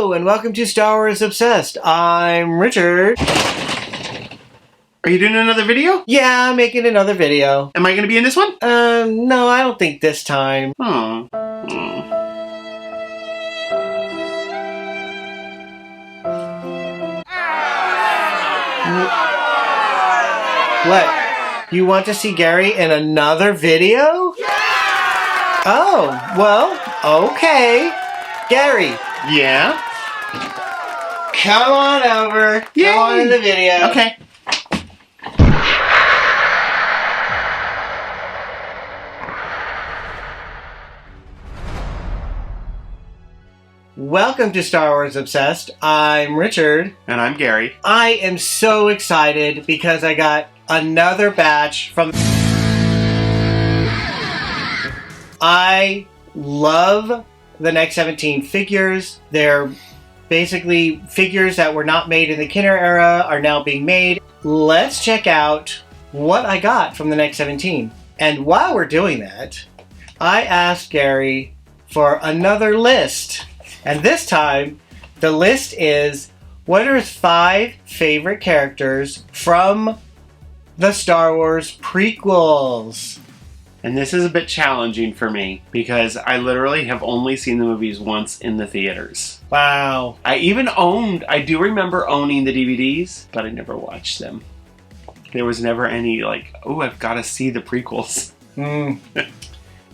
Hello and welcome to Star Wars Obsessed. I'm Richard. Are you doing another video? Yeah, I'm making another video. Am I going to be in this one? No, I don't think this time. Oh. What? You want to see Gary in another video? Yeah! Oh, well, okay. Gary. Yeah? Come on over. Yay. Come on in the video. Okay. Welcome to Star Wars Obsessed. I'm Richard. And I'm Gary. I am so excited because I got another batch from... I love the Next 17 figures. They're basically figures that were not made in the Kenner era are now being made. Let's check out what I got from the Next 17. And while we're doing that, I asked Gary for another list. And this time, the list is, what are his 5 favorite characters from the Star Wars prequels? And this is a bit challenging for me because I literally have only seen the movies once in the theaters. Wow. I do remember owning the DVDs, but I never watched them. There was never any like, oh, I've got to see the prequels.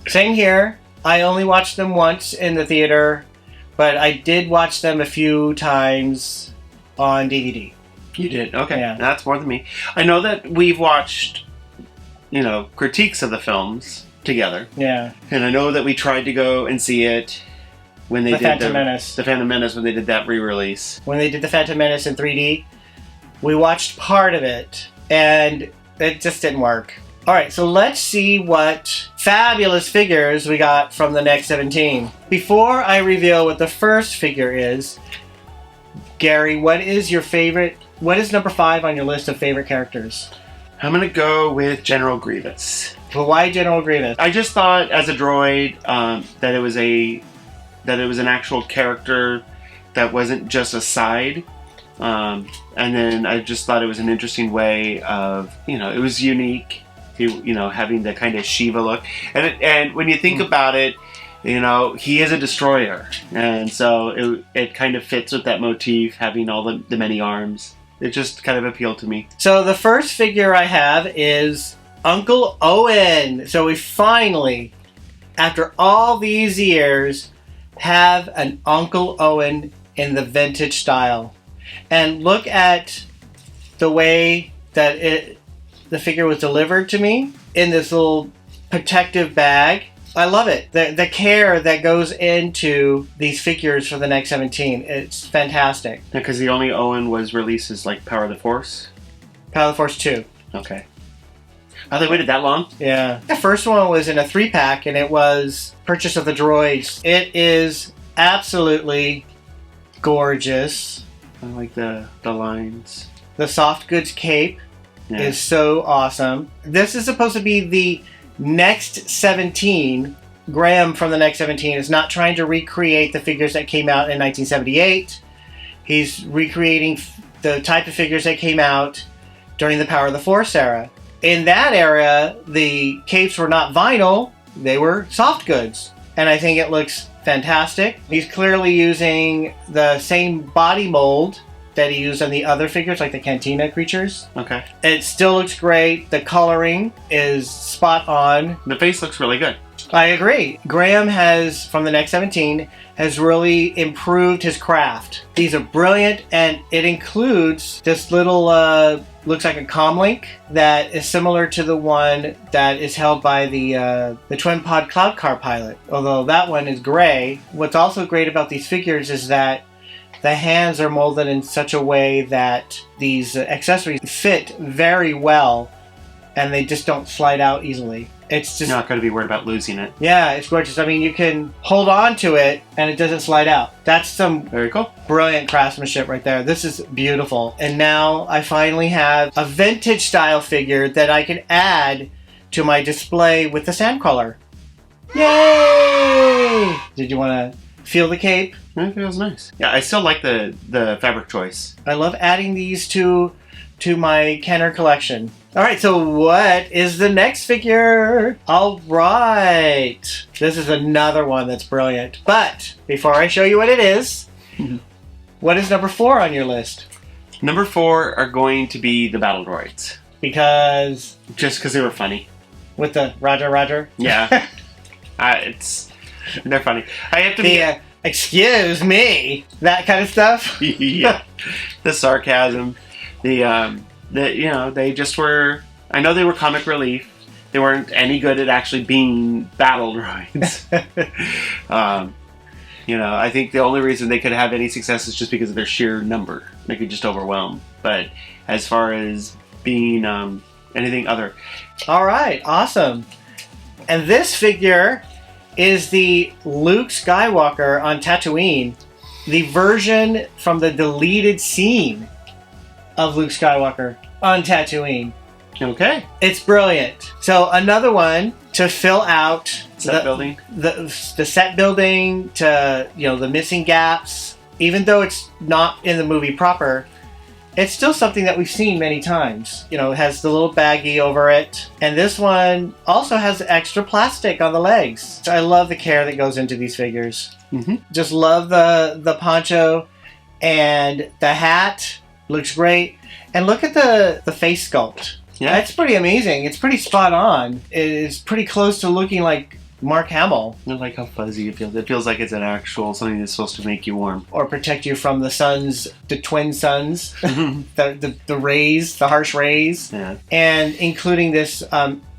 Same here. I only watched them once in the theater, but I did watch them a few times on DVD. You did? Okay. Yeah. That's more than me. I know that we've watched, critiques of the films together. Yeah. And I know that we tried to go and see it when they did The Phantom Menace, when they did that re-release. When they did The Phantom Menace in 3D, we watched part of it, and it just didn't work. Alright, so let's see what fabulous figures we got from the Next 17. Before I reveal what the first figure is, Gary, what is number 5 on your list of favorite characters? I'm going to go with General Grievous. Well, why General Grievous? I just thought, as a droid, that it was an actual character that wasn't just a side. And then I just thought it was an interesting way of, it was unique. Having the kind of Shiva look, and when you think about it, he is a destroyer, and so it kind of fits with that motif, having all the many arms. It just kind of appealed to me. So the first figure I have is Uncle Owen. So we finally, after all these years, have an Uncle Owen in the vintage style, and look at the way that the figure was delivered to me in this little protective bag. I love it. The care that goes into these figures for the Next 17. It's fantastic. Because the only Owen was released as like Power of the Force? Power of the Force 2. Okay. Oh, they waited that long? Yeah. The first one was in a 3-pack, and it was Purchase of the Droids. It is absolutely gorgeous. I like the lines. The soft goods cape. Yeah. Is so awesome. This is supposed to be the Next 17. Graham from the Next 17 is not trying to recreate the figures that came out in 1978. He's recreating the type of figures that came out during the Power of the Force era. In that era, the capes were not vinyl, they were soft goods. And I think it looks fantastic. He's clearly using the same body mold that he used on the other figures, like the Cantina creatures. Okay. It still looks great. The coloring is spot on. The face looks really good. I agree. Graham from the Next 17, has really improved his craft. These are brilliant, and it includes this little, looks like a comlink that is similar to the one that is held by the twin pod cloud car pilot. Although that one is gray. What's also great about these figures is that the hands are molded in such a way that these accessories fit very well, and they just don't slide out easily. It's just... You're not going to be worried about losing it. Yeah, it's gorgeous. I mean, you can hold on to it, and it doesn't slide out. That's some very cool, brilliant craftsmanship right there. This is beautiful. And now I finally have a vintage-style figure that I can add to my display with the Sandcrawler. Yay! Did you want to feel the cape? It feels nice. Yeah, I still like the fabric choice. I love adding these to my Kenner collection. All right, so what is the next figure? All right. This is another one that's brilliant. But before I show you what it is, what is number 4 on your list? Number 4 are going to be the battle droids. Because? Just because they were funny. With the Roger, Roger? Yeah. They're funny. I have to be... excuse me, that kind of stuff? Yeah. The sarcasm. They just were... I know they were comic relief. They weren't any good at actually being battle droids. I think the only reason they could have any success is just because of their sheer number. They could just overwhelm. But as far as being anything other... All right, awesome. And this figure is the Luke Skywalker on Tatooine. The version from the deleted scene of Luke Skywalker on Tatooine. Okay. It's brilliant. So another one to fill out set building. The set building to, the missing gaps. Even though it's not in the movie proper, it's still something that we've seen many times. It has the little baggie over it. And this one also has extra plastic on the legs. So I love the care that goes into these figures. Mm-hmm. Just love the poncho and the hat. Looks great. And look at the face sculpt. Yeah. It's pretty amazing. It's pretty spot on. It is pretty close to looking like Mark Hamill. I like how fuzzy it feels. It feels like it's an actual something that's supposed to make you warm. Or protect you from the twin suns, the rays, the harsh rays. Yeah. And including this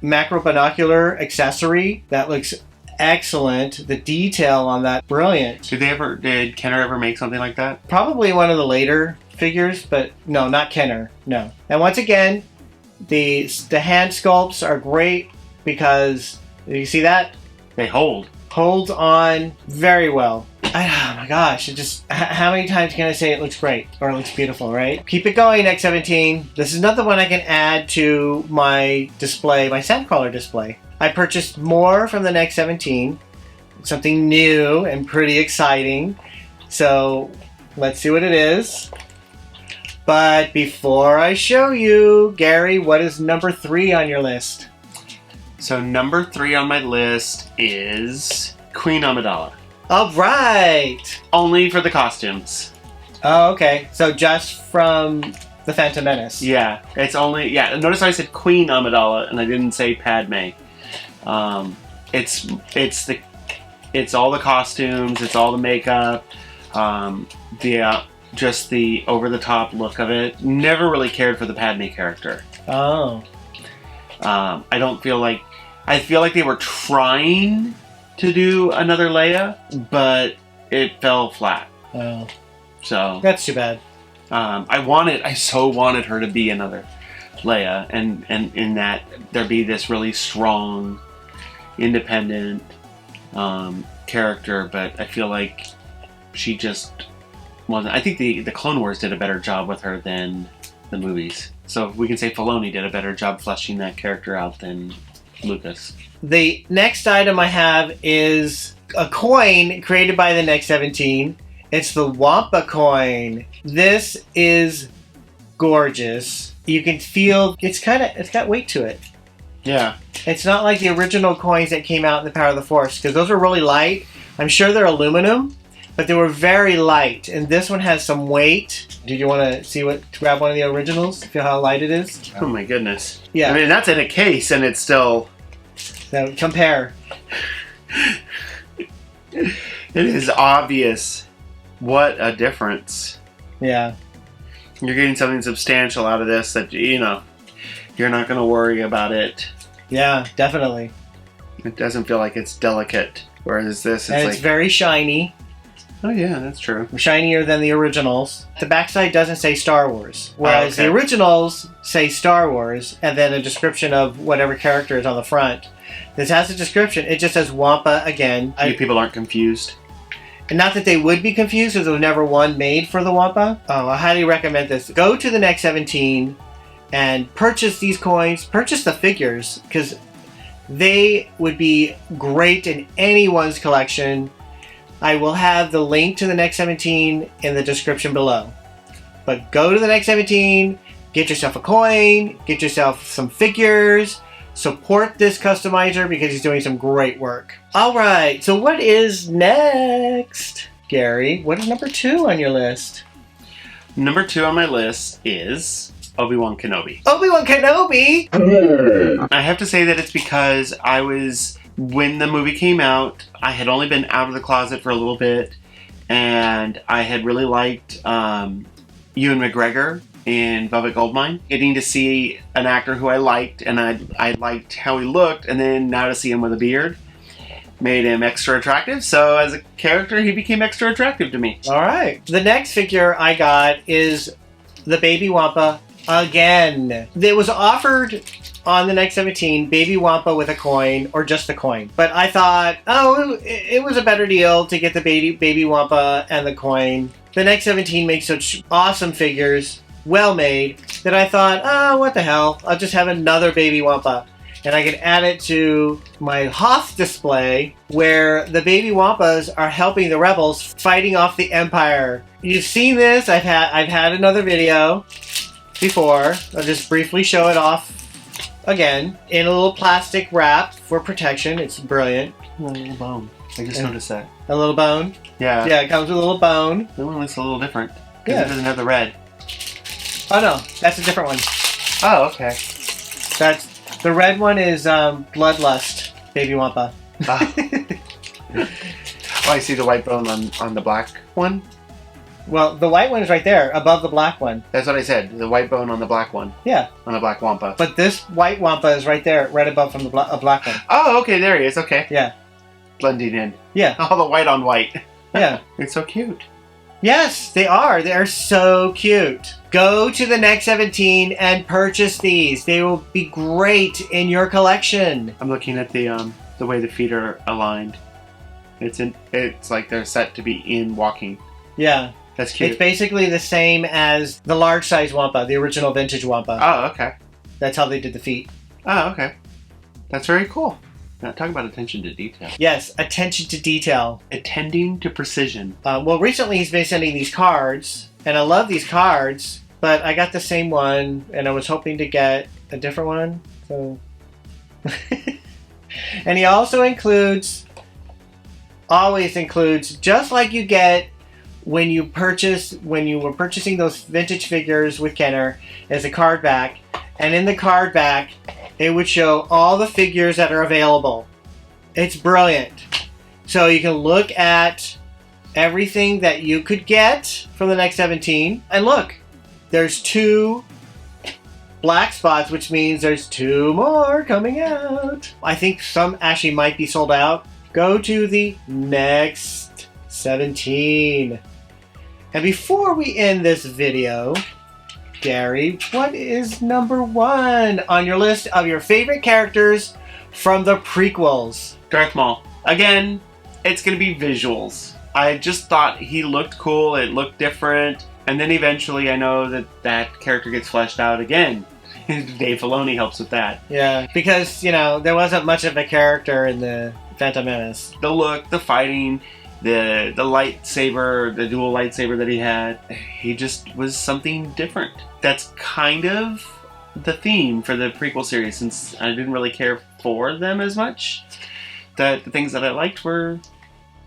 macro binocular accessory that looks excellent. The detail on that, brilliant. Did Kenner ever make something like that? Probably one of the later figures, but no, not Kenner. No. And once again, the hand sculpts are great because you see that? They holds on very well. Oh my gosh, how many times can I say it looks great or it looks beautiful, right? Keep it going, X17. This is another one I can add to my display, my Sandcrawler display. I purchased more from the X17, something new and pretty exciting. So let's see what it is. But before I show you, Gary, what is number 3 on your list? So number 3 on my list is Queen Amidala. All right. Only for the costumes. Oh, okay. So just from the Phantom Menace. Yeah, it's only... Yeah, notice I said Queen Amidala and I didn't say Padme. It's all the costumes, it's all the makeup, just the over-the-top look of it. Never really cared for the Padme character. Oh. I feel like they were trying to do another Leia, but it fell flat. Oh. So that's too bad. I so wanted her to be another Leia, and in that there be this really strong, independent character, but I feel like she just wasn't. I think the Clone Wars did a better job with her than the movies. So we can say Filoni did a better job fleshing that character out than Lucas. The next item I have is a coin created by the X17. It's the Wampa coin. This is gorgeous. You can feel it's got weight to it. Yeah. It's not like the original coins that came out in the Power of the Force, because those are really light. I'm sure they're aluminum, but they were very light. And this one has some weight. Did you want to grab one of the originals? Feel how light it is? Oh my goodness. Yeah. I mean, that's in a case and it's still... So compare. It is obvious what a difference. Yeah. You're getting something substantial out of this that, you're not going to worry about it. Yeah, definitely. It doesn't feel like it's delicate. Whereas this, it's very shiny. Oh yeah, that's true. Shinier than the originals. The backside doesn't say Star Wars, whereas the originals say Star Wars, and then a description of whatever character is on the front. This has a description. It just says Wampa again. People aren't confused. And not that they would be confused, because there was never one made for the Wampa. Oh, I highly recommend this. Go to the X17 and purchase these coins. Purchase the figures, because they would be great in anyone's collection. I will have the link to the Next 17 in the description below. But go to the Next 17, get yourself a coin, get yourself some figures, support this customizer because he's doing some great work. Alright, so what is next? Gary, what is number 2 on your list? Number 2 on my list is Obi-Wan Kenobi. Obi-Wan Kenobi? I have to say that it's because when the movie came out, I had only been out of the closet for a little bit, and I had really liked Ewan McGregor in Velvet Goldmine. Getting to see an actor who I liked, and I liked how he looked, and then now to see him with a beard made him extra attractive. So as a character, he became extra attractive to me. Alright. The next figure I got is the Baby Wampa again. It was offered on the Next 17, Baby Wampa with a coin, or just the coin. But I thought, it was a better deal to get the Baby Wampa and the coin. The Next 17 makes such awesome figures, well made, that I thought, what the hell, I'll just have another Baby Wampa. And I can add it to my Hoth display, where the Baby Wampas are helping the rebels fighting off the Empire. You've seen this, I've had another video before. I'll just briefly show it off again, in a little plastic wrap for protection. It's brilliant. A little bone. I just noticed that. A little bone? Yeah. Yeah, it comes with a little bone. That one looks a little different. Because Yeah. it doesn't have the red. Oh no, that's a different one. Oh, okay. The red one is Bloodlust, Baby Wampa. Oh. Oh, I see the white bone on the black one. Well, the white one is right there, above the black one. That's what I said. The white bone on the black one. Yeah. On the black Wampa. But this white Wampa is right there, right above from the black one. Oh, okay. There he is. Okay. Yeah. Blending in. Yeah. All the white on white. Yeah. It's so cute. Yes, they are. They are so cute. Go to the Next 17 and purchase these. They will be great in your collection. I'm looking at the way the feet are aligned. It's like they're set to be in walking. Yeah. That's cute. It's basically the same as the large size Wampa, the original vintage Wampa. Oh, okay. That's how they did the feet. Oh, okay. That's very cool. Now, talk about attention to detail. Yes, attention to detail. Attending to precision. Well, recently he's been sending these cards, and I love these cards, but I got the same one, and I was hoping to get a different one, so... And he also always includes, just like you get when you were purchasing those vintage figures with Kenner, is a card back, and in the card back, it would show all the figures that are available. It's brilliant. So you can look at everything that you could get from the Next 17, and look, there's 2 black spots, which means there's 2 more coming out. I think some actually might be sold out. Go to the Next 17. And before we end this video, Gary, what is number 1 on your list of your favorite characters from the prequels? Darth Maul. Again, it's going to be visuals. I just thought he looked cool, it looked different, and then eventually I know that character gets fleshed out again. Dave Filoni helps with that. Yeah, because, there wasn't much of a character in the Phantom Menace. The look, the fighting, the lightsaber, the dual lightsaber that he had, he just was something different. That's kind of the theme for the prequel series, since I didn't really care for them as much. The things that I liked were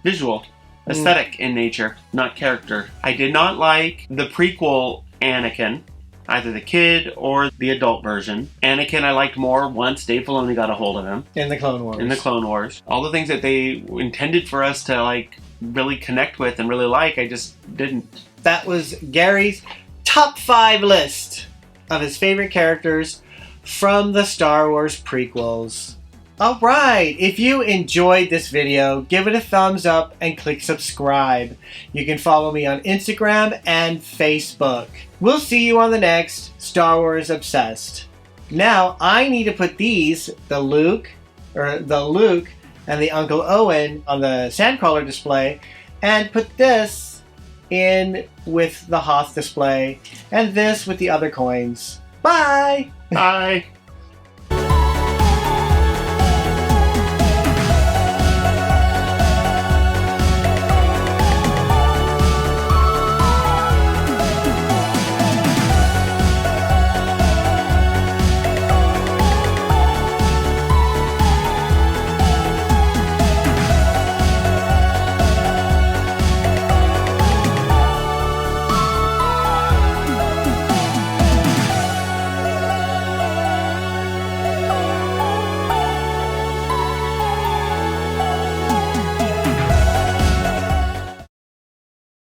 visual, aesthetic in nature, not character. I did not like the prequel Anakin, either the kid or the adult version. Anakin I liked more once Dave Filoni got a hold of him. In the Clone Wars. In the Clone Wars. All the things that they intended for us to really connect with and really like, I just didn't. That was Gary's top 5 list of his favorite characters from the Star Wars prequels. Alright, if you enjoyed this video, give it a thumbs up and click subscribe. You can follow me on Instagram and Facebook. We'll see you on the next Star Wars Obsessed. Now, I need to put these, the Luke and the Uncle Owen on the Sandcrawler display, and put this in with the Hoth display, and this with the other coins. Bye! Bye!